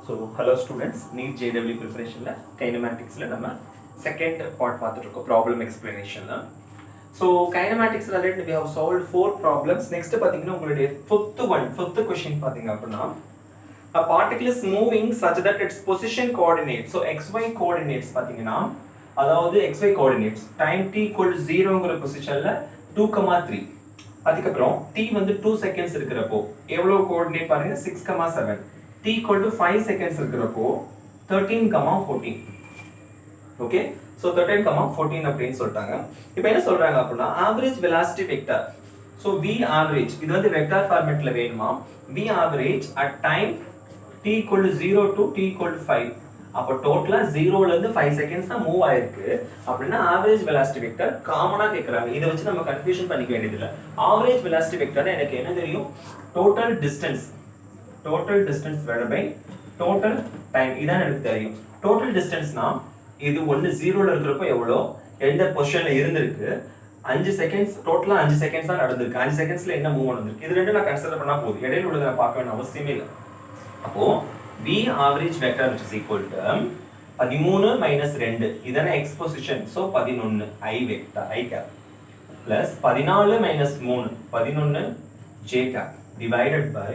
So, hello students, NEET JW preparation la kinematics la nama second part பார்த்துட்டு problem explanation la. So, kinematics la already we have solved 4 problems. Next பாத்தீங்கன்னா உங்களுடைய fifth question பாத்தீங்க அப்படினா a particle is moving such that its position coordinates, so xy coordinates பாத்தீங்கன்னா அதாவது xy coordinates time t equal to 0 ங்கற பொசிஷன்ல 2,3 அதுக்கப்புறம் t வந்து 2 seconds இருக்கிறப்போ எவ்வளவு கோஆர்டினேட் பாருங்க 6,7 t equal to 5 seconds இருக்கிறப்போ 13,14 ஓகே சோ 13,14 அப்படினு சொல்றாங்க. இப்போ என்ன சொல்றாங்க அப்படினா average velocity vector, so v average இது வந்து வெக்டார் ஃபார்மட்ல வேணுமா v average at time t equal to 0 to t equal to 5 அப்ப டோட்டலா 0 ல இருந்து 5 செகண்ட்ஸ் தான் மூவ் ஆயிருக்கு அப்படினா ஆவரேஜ் வெலாசிட்டி வெக்டர் காமனா கேக்குறாங்க. இத வச்சு நம்ம கன்ஃபியூஷன் பண்ணிக்க வேண்டியது இல்ல. ஆவரேஜ் வெலாசிட்டி வெக்டர் எனக்கு என்ன தெரியும், total distance divided by total time இதான் எனக்கு தெரியும். டோட்டல் டிஸ்டன்ஸ்னா இது 1 0 ல இருக்கிறப்ப எவ்வளவு எந்த பொசிஷன்ல இருந்திருக்கு 5 செகண்ட்ஸ், டோட்டலா 5 செகண்ட்ஸ் தான் நடந்திருக்கு. 5 செகண்ட்ஸ்ல என்ன மூவ் நடந்திருக்கு இது ரெண்டும் நான் கன்சிடர் பண்ணா போதும், இடையில உள்ளத நான் பார்க்க வேண்டிய அவசியமே இல்ல. அப்போ v average vector which is equal to 13 minus 2 இதான x position, so 11 i vector I cap plus 14 minus 3 11 j cap divided by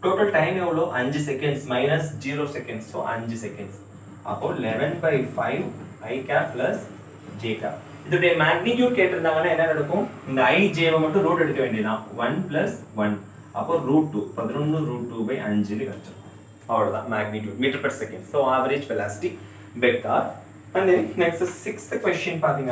total time எவ்வளவு 5 seconds minus 0 seconds, so 5 seconds. அப்போ 11 by 5 i cap plus j cap. இதோட magnitude கேட்டிருந்தாங்கன்னா என்ன நடக்கும், இந்த i j வை மட்டும் root எடுக்க வேண்டியதுதான் 1 plus 1 அப்போ √2 11 √2 by 5 னு கிடைச்சிரும். அவ்வளவுதான் magnitude meter per second, so average velocity vector. And then next sixth question பாத்தீங்க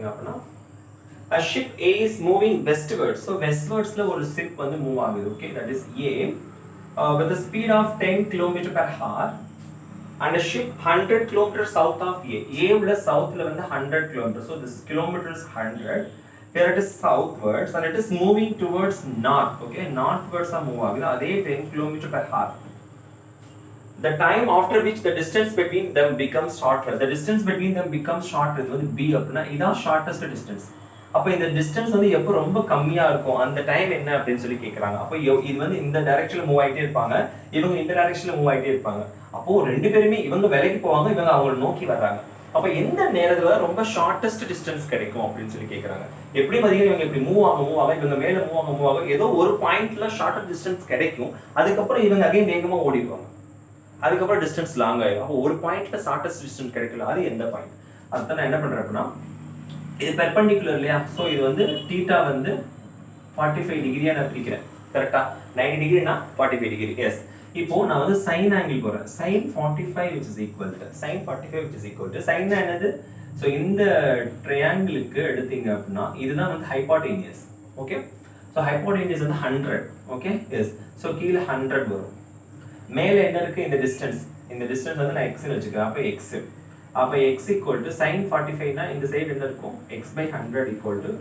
அப்படினா a ship A is moving westwards, so westwards ல ஒரு ship வந்து மூவ் ஆகுது, okay, that is A with a speed of 10 km per hour and a ship 100 km south of A. A உள்ள southல வந்து 100 km, so this kilometer is 100, here it is southwards and it is moving towards north, okay, northwards ah move ஆகுது அதே 10 km per hour. The time after which the distance between them becomes shorter, the distance between them becomes shorter, இது வந்து b அப்படினா இதான் shortest distance. அப்ப இந்த distance வந்து எப்போ ரொம்ப கம்மியா இருக்கும் அந்த டைம் என்ன அப்படின்னு சொல்லி கேக்குறாங்க. அப்போ இது வந்து இந்த டைரக்ஷன்ல மூவ் ஆயிட்டே இருப்பாங்க, இவங்க இந்த டைரக்ஷன்ல மூவ் ஆயிட்டே இருப்பாங்க. அப்போ ரெண்டு பேருமே இவங்க விலைக்கு போவாங்க, இவங்க அவங்களை நோக்கி வர்றாங்க. அப்ப எந்த நேரத்துல ரொம்ப ஷார்ட்டஸ்ட் டிஸ்டன்ஸ் கிடைக்கும் அப்படின்னு சொல்லி கேக்குறாங்க. எப்படி பாத்தீங்கன்னா இவங்க இப்படி மூவ் ஆக இவங்க மேல மூவ் ஆக ஏதோ ஒரு பாயிண்ட்ல ஷார்ட்டர் டிஸ்டன்ஸ் கிடைக்கும், அதுக்கப்புறம் இவங்க அகைன் வேகமா ஓடிடுவாங்க, அதுக்கப்புறம் டிஸ்டன்ஸ் லாங் ஆயிடும். அப்போ ஒரு பாயிண்ட்ல ஷார்ட்டஸ்ட் டிஸ்டன்ஸ் கிடைக்கல, அது எந்த பாயிண்ட்? அதுதான் நான் என்ன பண்றேன் அப்படின்னா இது பெர்பெண்டிகுலர் இல்லையா, சோ இது வந்து θ வந்து 45 டிகிரியா நான் பிரிக்கிறேன், கரெக்ட்டா? 90 டிகிரினா 45 டிகிரி, எஸ். இப்போ நான் வந்து sin ஆங்கிள் போறேன், sin 45 which is equal to sin என்னது, சோ இந்த ட்ரையாங்கிளுக்கு எடுத்தீங்க அப்படினா இதுதான் வந்து ஹைபோடெனியஸ், ஓகே. சோ ஹைபோடெனியஸ் வந்து 100, ஓகே, எஸ். சோ கீழ 100 வரும், மேல என்ன இருக்கு இந்த டிஸ்டன்ஸ் வந்து நான் x னு வெச்சுக்கிறேன், அப்ப x அப்ப x equal to sin 45 னா இந்த சைடு என்ன இருக்கும் x by 100 equal to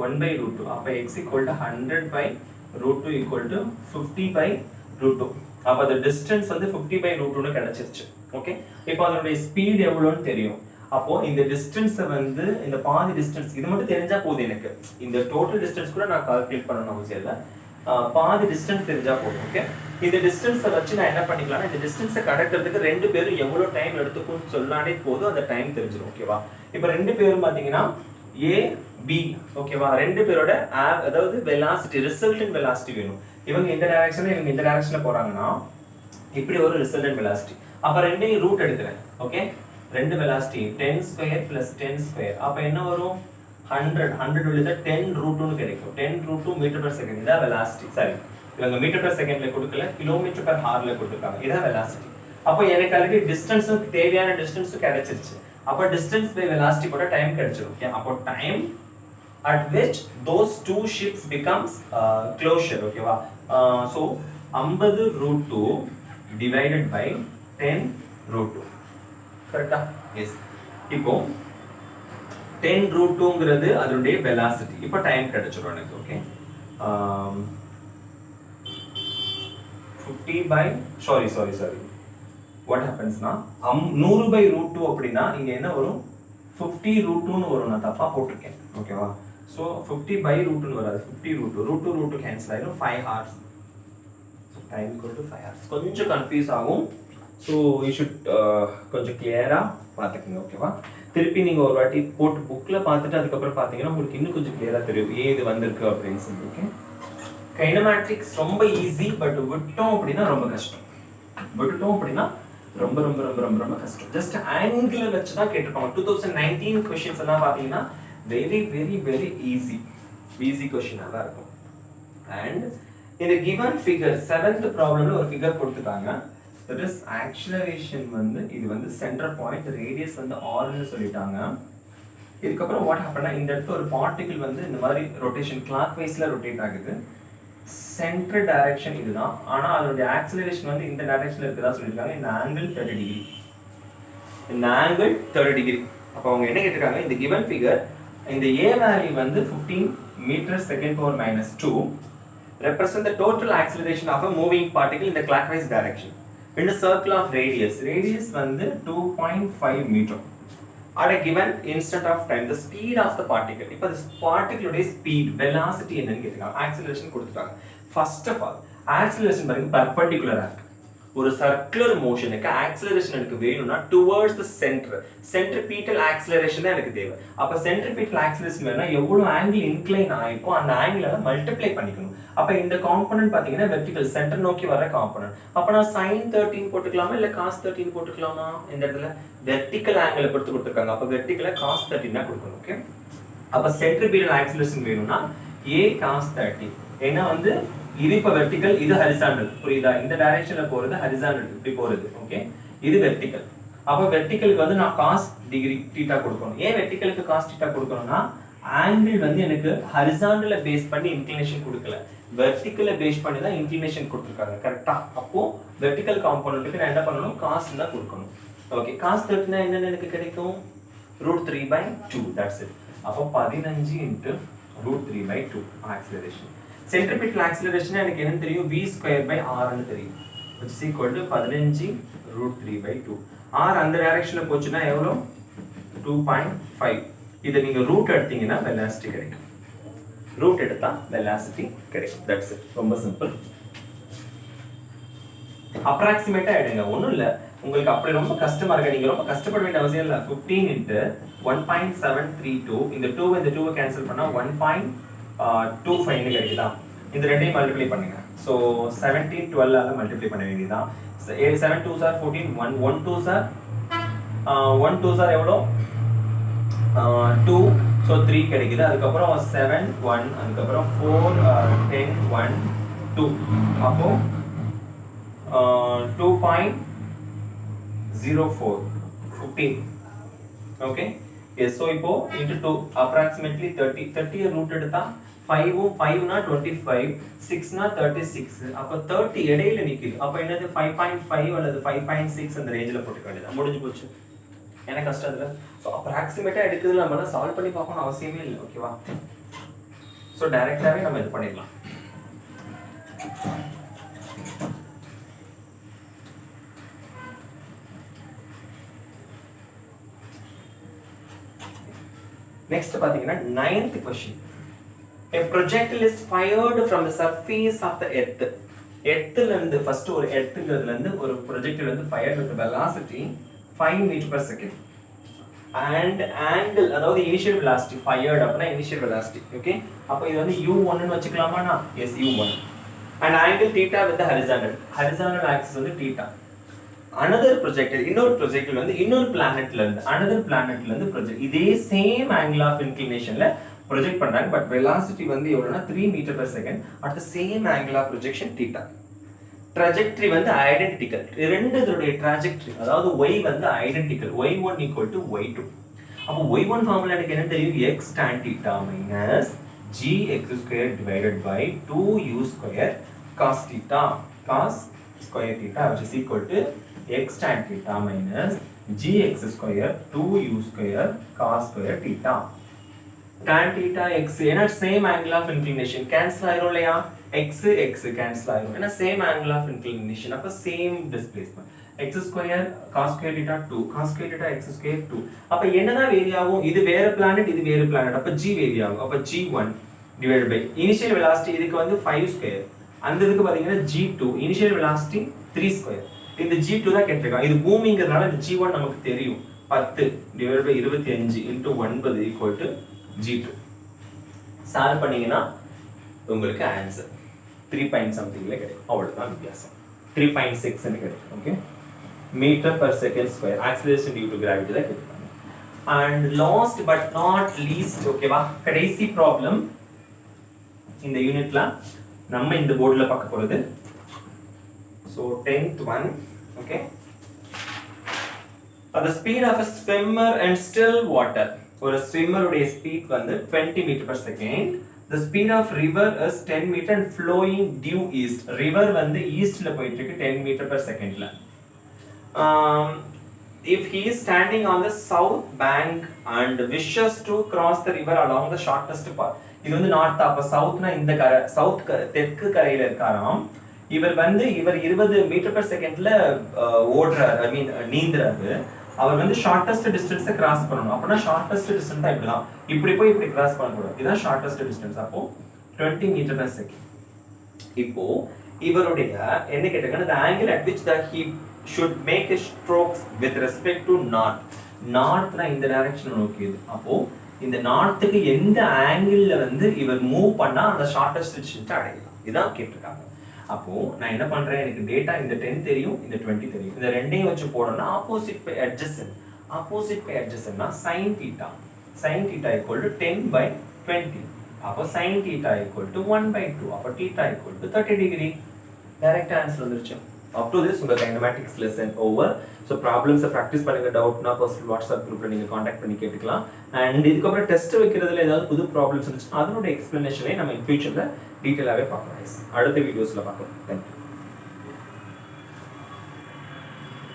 1 by √2, அப்ப x equal to 100 by √2 equal to 50 by √2. அப்ப the distance வந்து 50 by √2 னு கிடைச்சிருச்சு, ஓகே. இப்போ அதோட ஸ்பீட் எவ்வளவுன்னு தெரியும். அப்போ இந்த டிஸ்டன்ஸ் வந்து இந்த பாதி டிஸ்டன்ஸ் இது மட்டும் தெரிஞ்சா போதும் எனக்கு, இந்த டோட்டல் டிஸ்டன்ஸ் கூட நான் கால்குலேட் பண்ணனும் அவசியம் இல்ல, பாதி டிஸ்டன்ஸ் தெரிஞ்சா போதும், ஓகே. இந்த டிஸ்டன்ஸை வச்சு நான் என்ன பண்ணிக்கலாம், இந்த டிஸ்டன்ஸை கடக்கிறதுக்கு ரெண்டு பேரும் எவ்வளவு டைம் எடுத்துக்கும்னு சொல்லானே போதும், அந்த டைம் தெரிஞ்சிடும், ஓகேவா. இப்போ ரெண்டு பேரும் பாத்தீங்கன்னா A B, ஓகேவா, ரெண்டு பேரோட அதாவது வெலாசிட்டி ரிசல்டன்ட் வெலாசிட்டி வேணும். இவங்க இந்த டைரக்ஷன்ல இவங்க இந்த டைரக்ஷன்ல போறாங்கன்னா இப்படி ஒரு ரிசல்டன்ட் வெலாசிட்டி. அப்ப ரெண்டையும் ரூட் எடுக்கிறேன், ஓகே. ரெண்டு வெலாசிட்டி 10 ஸ்கொயர் + 10 ஸ்கொயர், அப்ப என்ன வரும் 100 உள்ளது 10 √2 னு கிடைக்கும், 10 √2 மீட்டர் per செகண்ட், இதான் வெலாசிட்டி. சரி, இவங்க மீட்டர் per செகண்ட்ல கொடுக்கல, கிலோமீட்டர் per ஹார்ல கொடுத்திருக்காங்க, இதான் வெலாசிட்டி. அப்ப எனக்கு ஆல்ரெடி டிஸ்டன்ஸும் தேவையான டிஸ்டன்ஸும் கிடைச்சிருச்சு, அப்ப டிஸ்டன்ஸ் பை வெலாசிட்டி போட டைம் கிடைச்சிரும், ஓகே. அப்போ time at which those two ships becomes closure, ஓகேவா. so 50 √2 divided by 10 √2, கரெக்ட்டா, எஸ். இப்போ 10 √2ங்கிறது அதோட வெலாசிட்டி, இப்போ டைம் கிடைச்சிரும் எனக்கு, okay. 50 by sorry what happens na 100 by √2 அப்படினா இங்க என்ன வரும் 50 root 2 னு வரும், நான் தப்பா போட்டிருக்கேன். ஓகேவா? ஸோ 50 by root 2 வராது, 50 root 2, root 2 root 2 கேன்சல் ஆயிடும், 5 hours. So time equal to 5 hours. கொஞ்சம் கன்ஃபியூஸ் ஆகும். ஸோ யூ ஷுட் கொஞ்சம் கிளியராக பார்த்துக்கோங்க. ஓகேவா? திருப்பி நீங்கள் ஒரு வாட்டி போட்டு புக்கில் பார்த்துட்டு அதுக்கப்புறம் பார்த்தீங்கன்னா உங்களுக்கு இன்னும் கொஞ்சம் கிளியராக தெரியும் ஏது வந்திருக்கு அப்படின்னு சொல்லி. ஓகே, கைனமேட்டிக்ஸ் ரொம்ப ஈஸி, பட் விட்டோம் அப்படின்னா ரொம்ப கஷ்டம். விட்டுட்டோம் அப்படின்னா ரொம்ப ரொம்ப ரொம்ப ரொம்ப ரொம்ப கஷ்டம். ஜஸ்ட் ஆங்கிள் வச்சு தான் கேட்டிருப்பாங்க. 2019 கொஸ்டின்ஸ் எல்லாம் பார்த்தீங்கன்னா வெரி வெரி வெரி ஈஸி கொஸ்டினாக தான் இருக்கும். அண்ட் இந்த கிவன் ஃபிகர் 7th ப்ராப்ளம்ல ஒரு ஃபிகர் கொடுத்துட்டாங்க. தட் இஸ் ஆக்சிலரேஷன் வந்து இது வந்து சென்டர் பாயிண்ட், ரேடியஸ் வந்து ஆர்னு சொல்லிட்டாங்க. இதுக்கப்புறம் வாட் ஹேப்பன்னா இந்த இடத்துல ஒரு பார்ட்டிகிள் வந்து இந்த மாதிரி ரொட்டேஷன் கிளாக் வைஸ்ல ரொட்டேட் ஆகுது. சென்டர் டைரக்ஷன் இதுதான், ஆனால் அதோடைய ஆக்சிலரேஷன் வந்து இந்த டைரக்ஷன்ல இருக்குதா சொல்லியிருக்காங்க. இந்த ஆங்கிள் 30 டிகிரி, இந்த ஆங்கிள் 30 டிகிரி. அப்போ அவங்க என்ன கேட்டிருக்காங்க, இந்த கிவன் ஃபிகர் இந்த a வேல்யூ வந்து 15 metre second power minus 2 represent the total acceleration of a moving particle in the clockwise direction in a circle of radius வந்து 2.5 meter at a given instant of time. The speed of the particle, இப்போ the particle உடைய speed velocity என்னன்னு கேட்டிருக்காங்க, acceleration கொடுத்துட்டாங்க. First of all acceleration பாருங்க perpendicular இருக்கு. ஒரு circular மோஷனுக்கு acceleration எனக்கு வேணும்னா towards the centre, centripetal acceleration தான் எனக்கு தேவை. அப்ப சென்ட்ரிபீட்டல் ஆக்சிலரேஷன் வேணும்னா எவ்வளவு ஆங்கிள் இன்க்ளைன் ஆயிருக்கோ அந்த ஆங்கிளை மல்டிப்ளை பண்ணிக்கணும். அப்ப இந்த காம்போனன்ட் பாத்தீங்கன்னா வெர்டிகல் சென்டர் நோக்கி வர காம்போனன்ட். அப்ப நான் sin 13 போட்டுக்கலாமா இல்ல cos 13 போட்டுக்கலாமா? இந்த இடத்துல வெர்டிகல் ஆங்கிளை பொறுத்து கொடுத்திருக்காங்க. அப்ப வெர்டிகலை cos 13 தான் கொடுக்கணும். ஓகே, அப்ப சென்ட்ரிபீட்டல் ஆக்சிலரேஷன் வேணும்னா a cos 13. ஏன்னா வந்து இது இப்ப வெர்டிகல், இது ஹரிசாண்டல். புரியுதா? இந்த டைரக்ஷன்ல போறது ஹரிசாண்டல், இப்படி போறது. ஓகே, இது வெர்டிகல். அப்ப வெர்டிகலுக்கு வந்து நான் cos டிகிரி தீட்டா கொடுக்கணும். ஏன் வெர்டிகலுக்கு cos தீட்டா கொடுக்கணும்னா ஆங்கிள் வந்து எனக்கு ஹரிசாண்டல பேஸ் பண்ணி இன்க்ளினேஷன் கொடுக்கல, வெர்டிகலை பேஸ் பண்ணி தான் இன்க்ளினேஷன் கொடுத்திருக்காங்க. கரெக்ட்டா? அப்போ வெர்டிகல் காம்போனன்ட்க்கு நான் என்ன பண்ணனும், cos தான் கொடுக்கணும். ஓகே, cos 13 என்னன்னு எனக்கு கிடைக்கும், √3/2. That's it. அப்போ 15 × √3/2 ஆக்சிலரேஷன். சென்ட்ரிபீட்டல் ஆக்சிலரேஷன் எனக்கு என்ன தெரியும், v²/r ன்னு தெரியும், which is equal to 15 √3/2. r அந்த டைரக்ஷன்ல போச்சுனா எவ்வளவு, 2.5. இத நீங்க ரூட் எடுத்தீங்கன்னா வெலாசிட்டி கிடைக்கும். ரூட் எடுத்தா வெலாசிட்டி கிடைக்கும். That's it. ரொம்ப சிம்பிள். அப்ராக்ஸிமேட்டா எடுங்க, ஒண்ணும் இல்ல. உங்களுக்கு அப்படி ரொம்ப கஷ்டமா இருக்கு, நீங்க ரொம்ப கஷ்டப்பட வேண்டிய அவசியம் இல்ல. 15 × 1.732, இந்த 2 இந்த 2 கேன்சல் பண்ணா 1.25 ன்னு கிடைக்குதா? இந்த ரெண்டையும் மல்டிப்ளை பண்ணுங்க. சோ 17 12 ஆல மல்டிப்ளை பண்ண வேண்டியதா. 7 2s are 14, 1 2s are 1 2s are எவ்வளோ, 2, so 3 கிடைக்குது. அதுக்கப்புறம் 7 1, அதுக்கப்புறம் 4 10 1 2, அப்போ 2.04 15. Okay, yes. so இப்போ into 2 approximately 30 ரூட் எடுத்தா 5 5 னா 25, 6 னா 36, அப்ப 30 இடையில நிக்குது. அப்ப என்னது 5.5 அல்லது 5.6 அந்த ரேஞ்சில போட்டுக்க வேண்டியது, முடிஞ்சு போச்சு. என்ன கஷ்டம் இல்ல. சோ அப்ராக்ஸிமேட்டா எடுக்குதுல நம்ம சால்வ் பண்ணி பார்க்கணும் அவசியமே இல்லை. ஓகேவா? சோ டைரக்டாவே நம்ம இது பண்ணிடலாம். Next பாத்தீங்கன்னா 9th question. A projectile is fired from the surface of the earth. எர்த்ல இருந்து ஃபர்ஸ்ட் ஒரு எர்த்ங்கிறதுல இருந்து ஒரு ப்ரொஜெக்டைல் வந்து fired with velocity 5 meter per second and angle, அதாவது initial velocity fired அப்படினா initial velocity. ஓகே, அப்ப இது வந்து u1 ன்னு வச்சுக்கலாமானா? yes, u1 and angle theta with the horizontal axis வந்து theta. another projectile, இன்னொரு projectile வந்து இன்னொரு planetல இருந்து another planetல இருந்து project இதே same angle of inclinationல ப்ரொஜெக்ட் பண்றாங்க. பட் வெலாசிட்டி வந்து எவ்வளவுனா 3 metre per second at the same angle of projection theta. trajectory வந்து ஐடென்டிக்கல், ரெண்டுடைய trajectory, அதாவது y வந்து identical, y1 equal to y2. அப்போ y1 ஃபார்முலா எனக்கு என்ன தெரியும், x tan theta minus gx square divided by 2u square cos theta, cos square theta, which is equal to x tan theta minus gx square 2u square cos square theta. tan theta x ஏன்னா same angle of inclination cancel ஆயிரும் இல்லையா, x x cancel ஆயிரும் ஏன்னா same angle of inclination, அப்ப same displacement. x square cos square theta 2 cos square theta x square 2. அப்ப என்னதான் vary ஆகும்? இது வேற பிளானட், இது வேற பிளானட். அப்ப g வேரி ஆகும். அப்ப g1 divided by initial velocity இதுக்கு வந்து 5 square. அந்த இதுக்கு பாத்தீங்கன்னா g2 initial velocity 3 square. இந்த g2 தான் கேட்டிருக்காங்க. இது பூமிங்கிறதுனால இந்த g1 நமக்கு தெரியும். 10 divided by 25 into 9 equal to g2. Solve பண்ணீங்கன்னா உங்களுக்கு ஆன்சர் 3 பாயிண்ட் சம்திங்ல கிடைக்கும். அவ்வளவுதான் வித்தியாசம். 3.6 ன்னு கிடைக்கும். Okay, metre per second square acceleration due to gravity தான் கேட்பாங்க. And last but not least, ஓகேவா, கடைசி ப்ராப்ளம் இந்த யூனிட்ல நம்ம இந்த போர்டுல பார்க்க போறது. So 10th one, okay. The speed of a swimmer and still water. ஒரு swimmer உடைய ஸ்பீட் வந்து 20 meter per second. The speed of river is 10 meter and flowing due east. River வந்து eastல போயிட்டு இருக்கு 10 meter per secondல. If he is standing on the south bank and wishes to cross the river along the shortest path. இது வந்து north, அப்ப சவுத்னா இந்த கரை, south தெற்கு கரையில இருக்காராம். இவர் 20 மீட்டர் per செகண்ட்ல ஓடுறாரு, ஐ மீன் நீந்துறாரு. அவர் வந்து ஷார்ட்டஸ்ட் டிஸ்டன்ஸை கிராஸ் பண்ணணும். அப்படின்னா ஷார்ட்டஸ்ட் டிஸ்டன்ஸ் தான் இப்படிதான், இப்படி போய் இப்படி கிராஸ் பண்ணக்கூடாது. இதுதான் ஷார்ட்டஸ்ட் டிஸ்டன்ஸ். அப்போ 20 மீட்டர் per செகண்ட். இப்போ இவருடைய என்ன கேட்டிருக்காங்க, the angle at which that he should make his strokes with respect to north. நார்த்னா இந்த டைரக்ஷன் நோக்கியது. அப்போ இந்த நார்த்துக்கு எந்த ஆங்கிள் வந்து இவர் மூவ் பண்ணா அந்த ஷார்ட்டஸ்ட் டிஸ்டன்ஸ் அடையலாம், இதான் கேட்டிருக்காங்க. அப்போ நான் என்ன பண்றேன், எனக்கு டேட்டா இந்த 10 தெரியும், இந்த 20 தெரியும். இந்த ரெண்டையும் வச்சு போடணும்னா opposite by adjacent. Opposite by அட்ஜசன்ட்னா sin θ. sin θ equal to 10/20. அப்போ sin θ equal to 1/2. அப்போ θ equal to 30 degree. Direct answer வந்துருச்சு. Up to this உங்க kinematics lesson over. So problems practice பண்ணுங்க, டவுட்னா பர்சனல் வாட்ஸ்அப் குரூப்ல நீங்க காண்டாக்ட் பண்ணி கேட்டுக்கலாம். அண்ட் இதுக்கப்புறம் டெஸ்ட் வைக்கிறதுல ஏதாவது புது ப்ராப்ளம்ஸ் இருந்துச்சுன்னா அதனோட எக்ஸ்பிளனேஷனை நம்ம இன் ஃபியூச்சர்ல டீட்டெயிலாகவே பார்க்கலாம். அடுத்த வீடியோஸ்ல பார்க்கலாம். தேங்க்யூ.